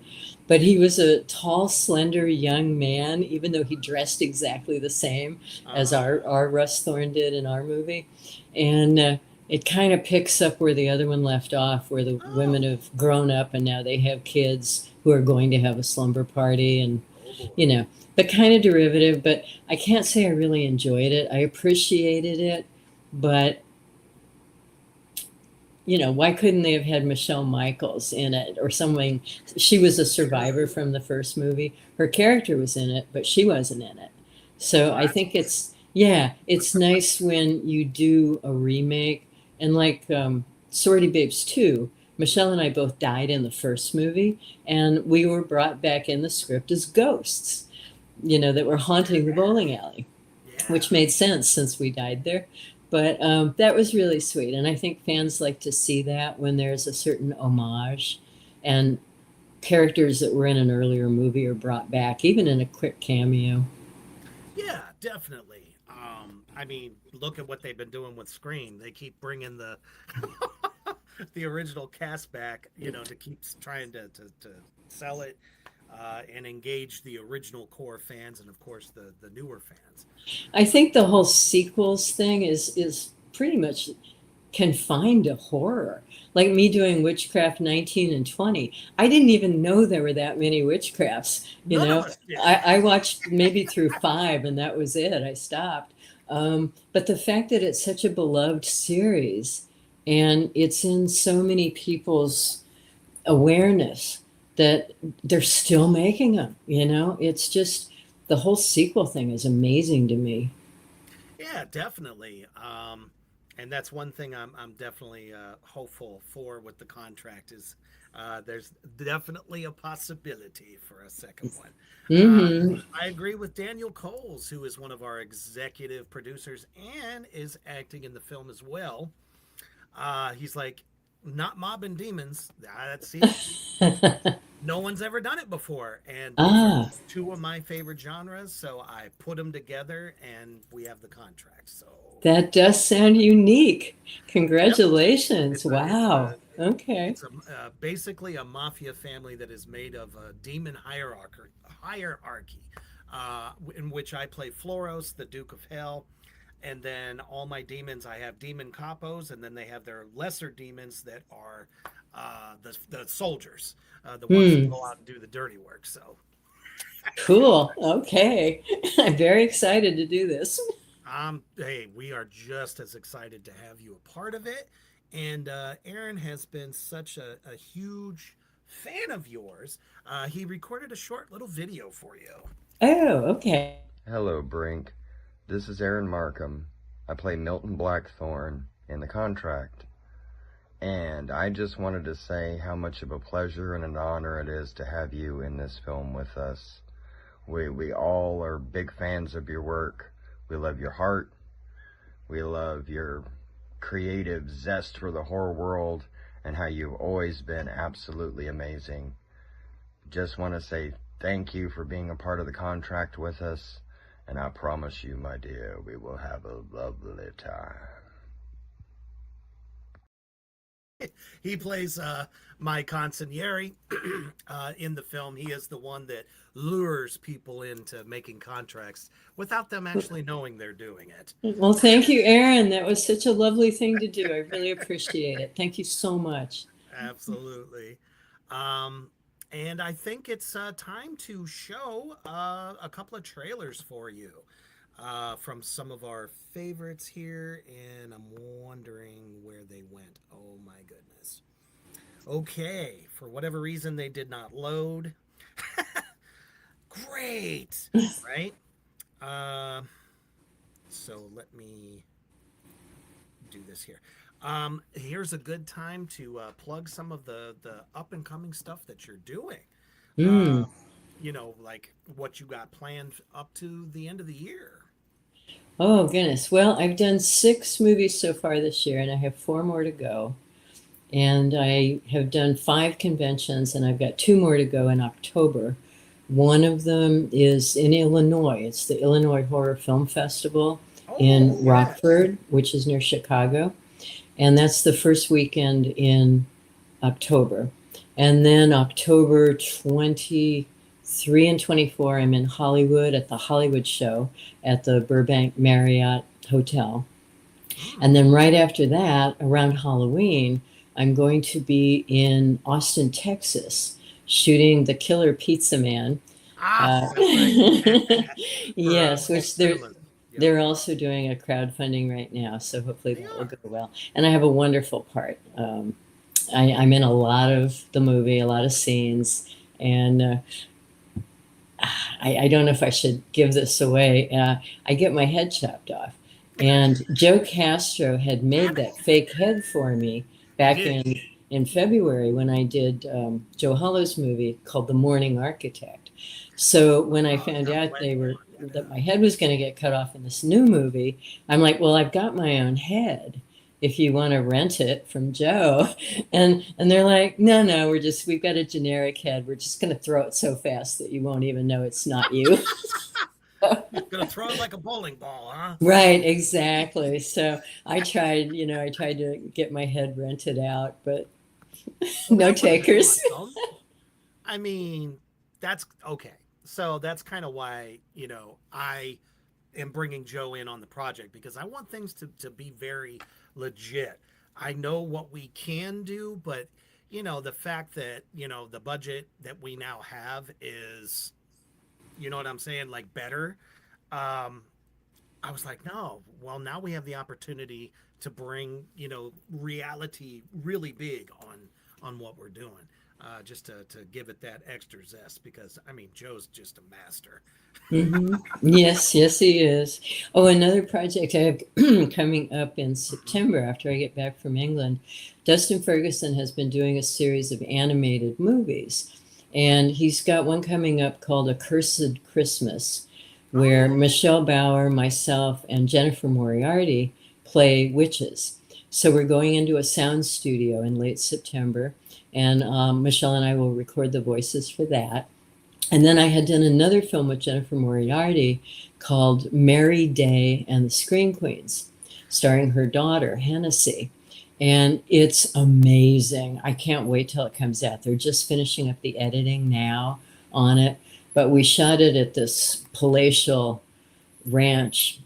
But he was a tall, slender young man, even though he dressed exactly the same as Uh-huh. our Russ Thorne did in our movie. And it kind of picks up where the other one left off, where the women Oh. have grown up and now they have kids who are going to have a slumber party, and Oh boy. but kind of derivative. But I can't say I really enjoyed it. I appreciated it, but why couldn't they have had Michelle Michaels in it or something? She was a survivor True. from the first movie. Her character was in it, but she wasn't in it. So Oh, I that's think yeah, it's nice when you do a remake. And like Sorority Babes 2, Michelle and I both died in the first movie, and we were brought back in the script as ghosts, that were haunting the bowling alley, yeah. which made sense since we died there. But that was really sweet. And I think fans like to see that when there's a certain homage and characters that were in an earlier movie are brought back, even in a quick cameo. Yeah, definitely. I mean, look at what they've been doing with Scream. They keep bringing the the original cast back, to keep trying to sell it and engage the original core fans and of course the newer fans. I think the whole sequels thing is pretty much confined to horror. Like me doing Witchcraft 19 and 20. I didn't even know there were that many witchcrafts, None of us did. I watched maybe through 5 and that was it. I stopped. But the fact that it's such a beloved series and it's in so many people's awareness that they're still making them, it's just the whole sequel thing is amazing to me. Yeah, definitely. And that's one thing I'm definitely hopeful for with the contract is there's definitely a possibility for a second one. Uh, Hmm. I agree with Daniel Coles, who is one of our executive producers and is acting in the film as well. He's like, not mobbing demons. See, no one's ever done it before, and those are Ah, two of my favorite genres. So I put them together, and we have the contract. So that does sound unique. yep, Congratulations. it's a it's Wow. a Okay. it's a basically a mafia family that is made of a demon hierarchy, in which I play Floros, the Duke of Hell, and then all my demons, I have demon capos, and then they have their lesser demons that are the soldiers, the ones that Hmm. go out and do the dirty work. So, Cool. Okay. I'm very excited to do this. hey, we are just as excited to have you a part of it. And Aaron has been such a huge fan of yours. He recorded a short little video for you. Oh, okay. Hello, Brink. This is Aaron Markham. I play Milton Blackthorne in The Contract. And I just wanted to say how much of a pleasure and an honor it is to have you in this film with us. We all are big fans of your work. We love your heart. We love your creative zest for the horror world and how you've always been absolutely amazing. Just want to say thank you for being a part of The Contract with us. And I promise you, my dear, we will have a lovely time. He plays my consigliere in the film. He is the one that lures people into making contracts without them actually knowing they're doing it. Well, thank you, Aaron. That was such a lovely thing to do. I really appreciate it. Thank you so much. Absolutely. And I think it's time to show a couple of trailers for you from some of our favorites here. And I'm wondering where they went. Oh, my goodness. Okay. For whatever reason, they did not load. Great. Right? So let me do this here. Here's a good time to plug some of the up and coming stuff that you're doing. You know, like what you got planned up to the end of the year. Oh, goodness. Well, I've done 6 movies so far this year, and I have 4 more to go. And I have done 5 conventions, and I've got 2 more to go in October. One of them is in Illinois. It's the Illinois Horror Film Festival in Rockford, which is near Chicago. And that's the first weekend in October. And then October 23 and 24, I'm in Hollywood at the Hollywood Show at the Burbank Marriott Hotel. And then right after that, around Halloween, I'm going to be in Austin, Texas, shooting The Killer Pizza Man. Yes, which they're also doing a crowdfunding right now, so hopefully that will go well. And I have a wonderful part. I'm in a lot of the movie, a lot of scenes, and I don't know if I should give this away. I get my head chopped off. And Joe Castro had made that fake head for me back in February when I did Joe Hollow's movie called The Morning Architect. So when I found out that my head was going to get cut off in this new movie, I'm like, well, I've got my own head if you want to rent it from Joe. And they're like, no, we've got a generic head. We're just going to throw it so fast that you won't even know it's not you. You're going to throw it like a bowling ball, huh? Right, exactly. So I tried to get my head rented out, but no takers. I mean, that's okay. So that's kind of why, I am bringing Joe in on the project, because I want things to be very legit. I know what we can do, but, the fact that, the budget that we now have is, you know what I'm saying, like better. I was like, no, well, now we have the opportunity to bring, reality really big on what we're doing. Just to give it that extra zest, because I mean, Joe's just a master. Mm-hmm. Yes, he is. Oh, another project I have coming up in September after I get back from England. Dustin Ferguson has been doing a series of animated movies, and he's got one coming up called A Cursed Christmas, where Michelle Bauer, myself, and Jennifer Moriarty play witches. So we're going into a sound studio in late September. And Michelle and I will record the voices for that. And then I had done another film with Jennifer Moriarty called Mary Day and the Scream Queens, starring her daughter, Hennessy. And it's amazing. I can't wait till it comes out. They're just finishing up the editing now on it. But we shot it at this palatial ranch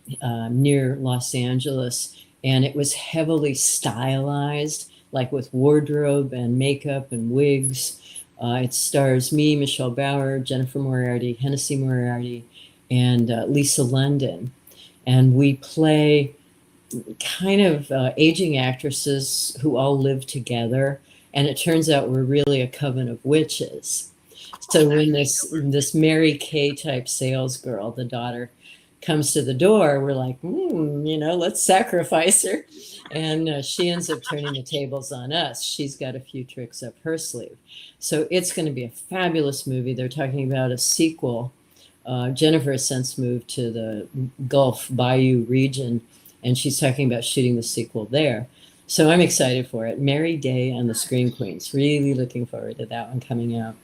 near Los Angeles. And it was heavily stylized, like with wardrobe and makeup and wigs. It stars me, Michelle Bauer, Jennifer Moriarty, Hennessy Moriarty, and Lisa London. And we play kind of aging actresses who all live together. And it turns out we're really a coven of witches. So when this Mary Kay type sales girl, the daughter, comes to the door, we're like, let's sacrifice her. And she ends up turning the tables on us. She's got a few tricks up her sleeve. So it's going to be a fabulous movie. They're talking about a sequel. Jennifer has since moved to the Gulf Bayou region, and she's talking about shooting the sequel there. So I'm excited for it. Mary Day and the Scream Queens. Really looking forward to that one coming out.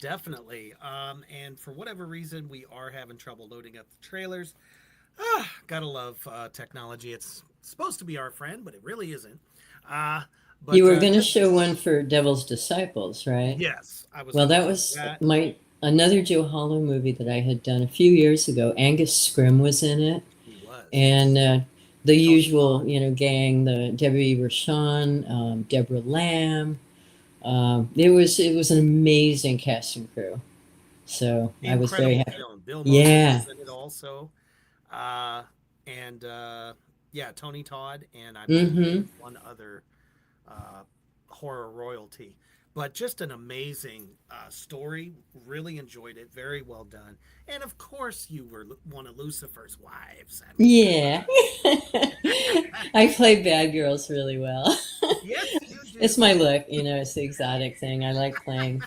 definitely. And for whatever reason, we are having trouble loading up the trailers. Gotta love technology. It's supposed to be our friend, but it really isn't. Uh, You but were going to show one for Devil's Disciples, right? yes, I was. Well, Gonna that do was that. my another Joe Hollow movie that I had done a few years ago. Angus Scrimm was in it, He was. and the Tony usual, Todd. gang, the Debbie Rochon, Deborah Lamb. It was an amazing cast and crew. So I was very Incredible happy. film. Bill Moseley Yeah. was in it also. Uh, and yeah, Tony Todd and I Mm-hmm. believe one other horror royalty. But just an amazing story. Really enjoyed it. Very well done. And of course, you were one of Lucifer's wives. I mean, Yeah. I play bad girls really well. yes, you do. It's my look, it's the exotic thing. I like playing.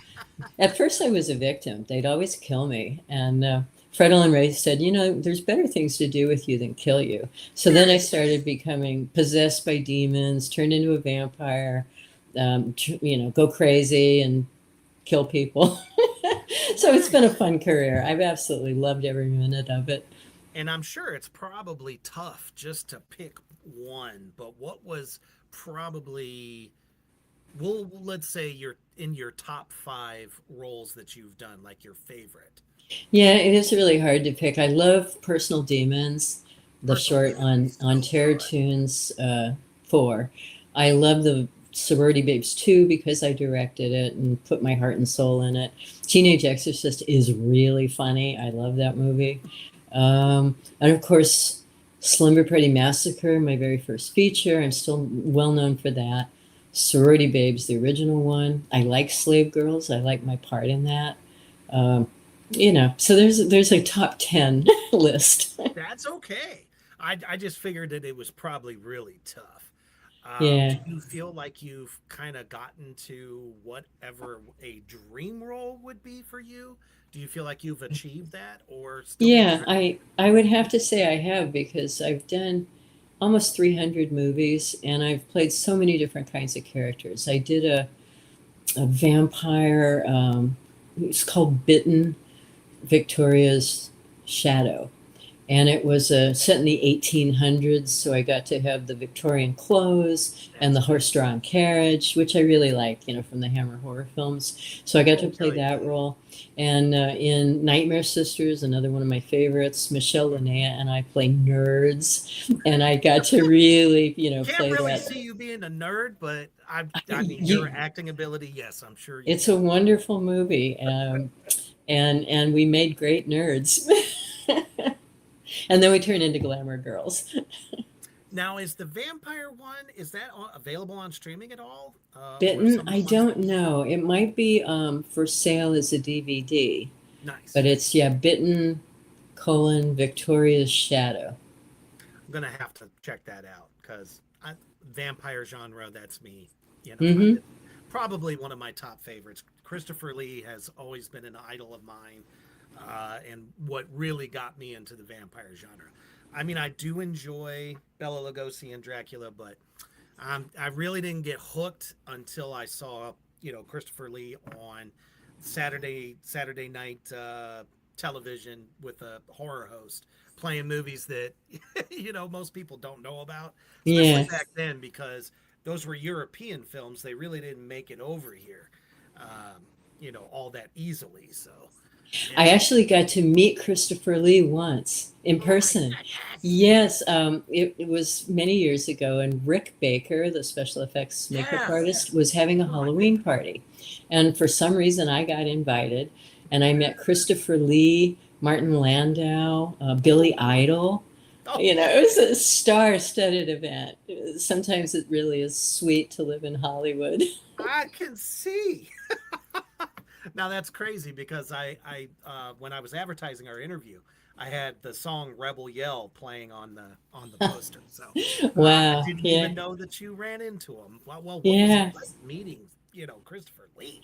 At first, I was a victim. They'd always kill me. And Fredel and Ray said, there's better things to do with you than kill you. So then I started becoming possessed by demons, turned into a vampire, go crazy and kill people. So it's been a fun career. I've absolutely loved every minute of it. And I'm sure it's probably tough just to pick one. But what was probably, well, let's say you're in your top 5 roles that you've done, like your favorite. Yeah, it is really hard to pick. I love Personal Demons, the Personal short on Demons, Terror good. Toons 4. I love the Sorority Babes 2 because I directed it and put my heart and soul in it. Teenage Exorcist is really funny. I love that movie. And of course, Slumber Party Massacre, my very first feature. I'm still well known for that. Sorority Babes, the original one. I like Slave Girls. I like my part in that. Um, so there's a top 10 list. That's okay. I just figured that it was probably really tough. Yeah. Do you feel like you've kind of gotten to whatever a dream role would be for you? Do you feel like you've achieved that or still? Yeah, I would have to say I have because I've done almost 300 movies and I've played so many different kinds of characters. I did a vampire, it's called Bitten, Victoria's Shadow. And it was set in the 1800s, so I got to have the Victorian clothes and the horse-drawn carriage, which I really like, from the Hammer horror films. So I got to play that role. And in Nightmare Sisters, another one of my favorites, Michelle Linnea and I play nerds, and I got to really, Can't play really that. see you being a nerd, but I mean, your acting ability, yes, I'm sure. It's a wonderful movie, and we made great nerds. And then we turned into glamour girls. Now, is the vampire one, is that available on streaming at all? Bitten, I don't know. It might be for sale as a DVD. Nice. But it's, Bitten, Victoria's Shadow. I'm going to have to check that out because vampire genre, that's me. Mm-hmm. Probably one of my top favorites. Christopher Lee has always been an idol of mine. And what really got me into the vampire genre. I mean, I do enjoy Bela Lugosi and Dracula, but I really didn't get hooked until I saw, Christopher Lee on Saturday night television with a horror host playing movies that, most people don't know about, especially back then because those were European films. They really didn't make it over here, all that easily. So. Yeah. I actually got to meet Christopher Lee once in person. Yes, it was many years ago, and Rick Baker, the special effects makeup artist, was having a Halloween party. And for some reason, I got invited, and I met Christopher Lee, Martin Landau, Billy Idol. It was a star-studded event. Sometimes it really is sweet to live in Hollywood. I can see. Now that's crazy because I when I was advertising our interview, I had the song "Rebel Yell" playing on the poster. So wow, I didn't even know that you ran into him. Well, what was it like meeting, Christopher Lee?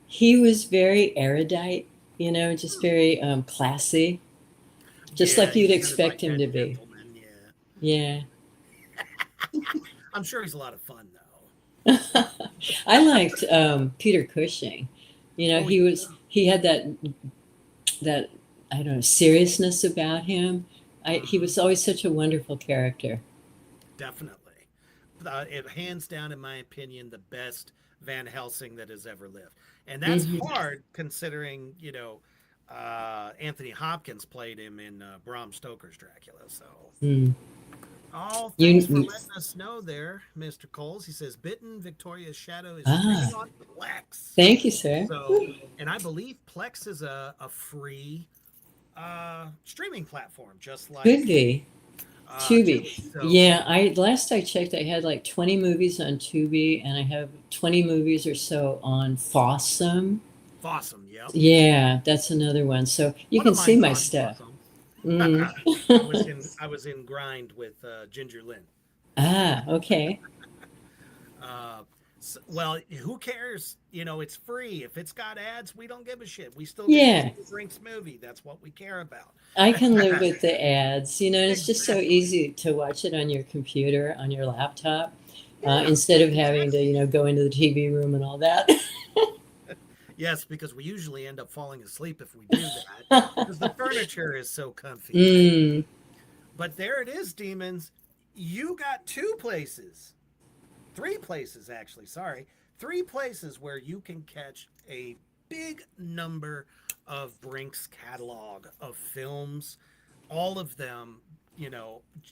He was very erudite, just very classy, just like you'd expect him to be. Yeah. Yeah. I'm sure he's a lot of fun though. I liked Peter Cushing. You know, Oh, yeah, he had that I don't know, seriousness about him. He mhm, was always such a wonderful character. definitely. It hands down, in my opinion, the best Van Helsing that has ever lived, and that's Hmm. hard considering Anthony Hopkins played him in Bram Stoker's Dracula. So, Mm. oh, thanks for You letting us know there, Mr. Coles. He says Bitten Victoria's Shadow is streaming ah, on Plex. thank you, sir. So, and I believe Plex is a free streaming platform, just Could like be. Tubi. Tubi. So Yeah, I last I checked, I had like 20 movies on Tubi, and I have 20 movies or so on Fossum. awesome. Yep. Yeah, that's another one. So you One can of see mine's my on stuff. awesome. Mm. I was in Grind with Ginger Lynn. Ah, okay. Uh, well, who cares? It's free. If it's got ads, we don't give a shit. We still get to Yeah, see the Brinks movie. That's what we care about. I can live with the ads, and it's just so Exactly. easy to watch it on your computer, on your laptop, Yeah, instead of having to, exactly. go into the TV room and all that. Yes, because we usually end up falling asleep if we do that because the furniture is so comfy. Mm, But there it is, demons. You got two places, three places actually, sorry, three places where you can catch a big number of Brink's catalog of films, all of them,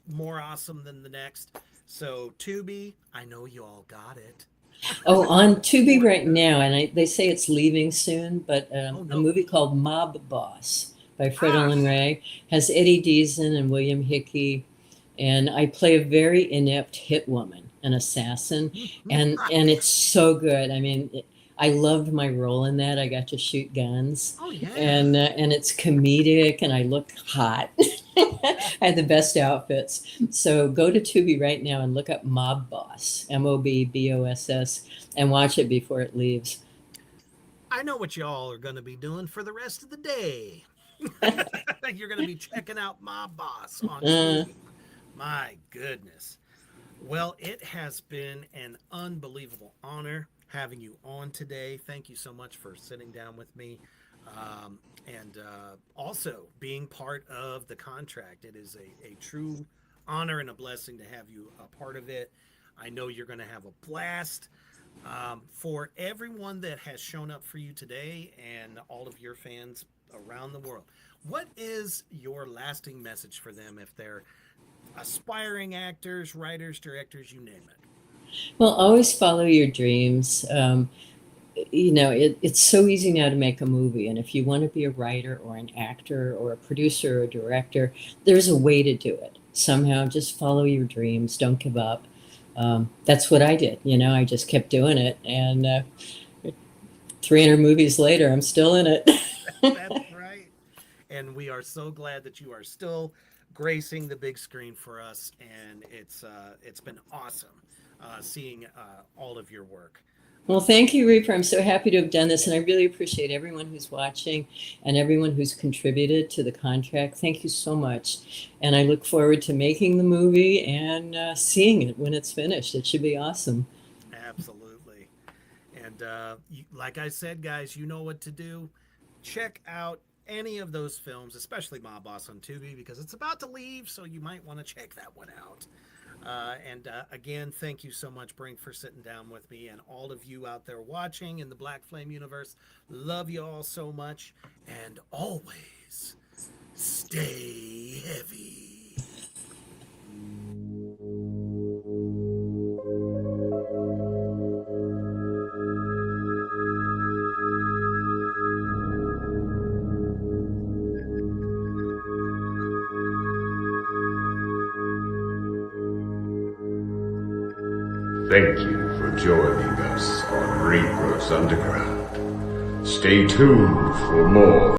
more awesome than the next. So, Tubi, I know you all got it. Oh, on Tubi Or, right now, and they say it's leaving soon, but oh a no. movie called Mob Boss by Fred Ah, Olen Ray has Eddie Deason and William Hickey, and I play a very inept hit woman, an assassin, and it's so good. I mean, I loved my role in that. I got to shoot guns, oh yeah. and it's comedic, and I look hot. I had the best outfits. So go to Tubi right now and look up Mob Boss, MOBBOSS, and watch it before it leaves. I know what y'all are going to be doing for the rest of the day. You're going to be checking out Mob Boss on Uh, Tubi. My goodness. Well, it has been an unbelievable honor having you on today. Thank you so much for sitting down with me and also being part of the contract. It is a true honor and a blessing to have you a part of it. I know you're going to have a blast. For everyone that has shown up for you today and all of your fans around the world, what is your lasting message for them if they're aspiring actors, writers, directors, you name it? well, always follow your dreams. It's so easy now to make a movie. And if you want to be a writer or an actor or a producer or a director, there's a way to do it. Somehow just follow your dreams. Don't give up. That's what I did. I just kept doing it. And 300 movies later, I'm still in it. That's right. And we are so glad that you are still gracing the big screen for us. And it's been awesome seeing all of your work. Well, thank you, Reaper. I'm so happy to have done this, and I really appreciate everyone who's watching and everyone who's contributed to the contract. Thank you so much. And I look forward to making the movie and seeing it when it's finished. It should be awesome. Absolutely. And like I said, guys, you know what to do. Check out any of those films, especially Mob Boss on Tubi, because it's about to leave, so you might want to check that one out. And again, thank you so much, Brink, for sitting down with me, and all of you out there watching in the Black Flame universe. Love you all so much, and always stay heavy. Thank you for joining us on Reapers Underground. Stay tuned for more.